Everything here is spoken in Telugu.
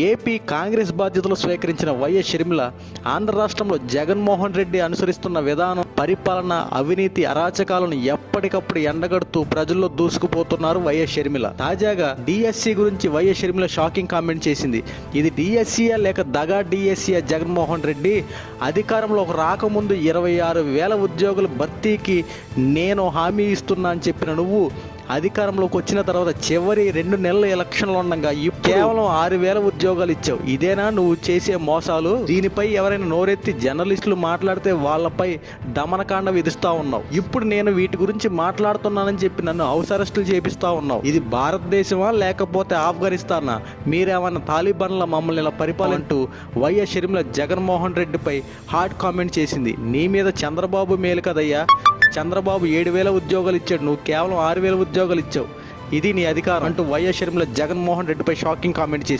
ఏపీ కాంగ్రెస్ బాధ్యతలు స్వీకరించిన వైఎస్ షర్మిల ఆంధ్ర రాష్ట్రంలో జగన్మోహన్ రెడ్డి అనుసరిస్తున్న విధానం, పరిపాలన, అవినీతి, అరాచకాలను ఎప్పటికప్పుడు ఎండగడుతూ ప్రజల్లో దూసుకుపోతున్నారు వైఎస్ షర్మిల. తాజాగా డిఎస్సి గురించి వైఎస్ షర్మిల షాకింగ్ కామెంట్ చేసింది. ఇది డిఎస్సియా లేక దగా డిఎస్సియా? జగన్మోహన్ రెడ్డి అధికారంలోకి రాకముందు 26,000 ఉద్యోగుల భర్తీకి నేను హామీ ఇస్తున్నా అని చెప్పిన నువ్వు అధికారంలోకి వచ్చిన తర్వాత చివరి 2 నెలల ఎలక్షన్లు ఉండగా కేవలం 6,000 ఉద్యోగాలు ఇచ్చావు. ఇదేనా నువ్వు చేసే మోసాలు? దీనిపై ఎవరైనా నోరెత్తి జర్నలిస్టులు మాట్లాడితే వాళ్ళపై దమనకాండ విధిస్తా ఉన్నావు. ఇప్పుడు నేను వీటి గురించి మాట్లాడుతున్నానని చెప్పి నన్ను హౌస్ అరెస్టులు చేపిస్తా ఉన్నావు. ఇది భారతదేశమా లేకపోతే ఆఫ్ఘనిస్తానా? మీరేమన్నా తాలిబాన్ల మమ్మల్ని ఇలా పరిపాలింటూ వైఎస్ షర్మిల జగన్మోహన్ రెడ్డిపై హాట్ కామెంట్ చేసింది. నీ మీద చంద్రబాబు మేలు కదయ్యా. చంద్రబాబు 7,000 ఉద్యోగాలు ఇచ్చాడు, నువ్వు కేవలం 6,000 ఉద్యోగాలు ఇచ్చావు. ఇది నీ అధికారం అంటూ వైఎస్ షర్మిల జగన్మోహన్ రెడ్డిపై షాకింగ్ కామెంట్ చేసింది.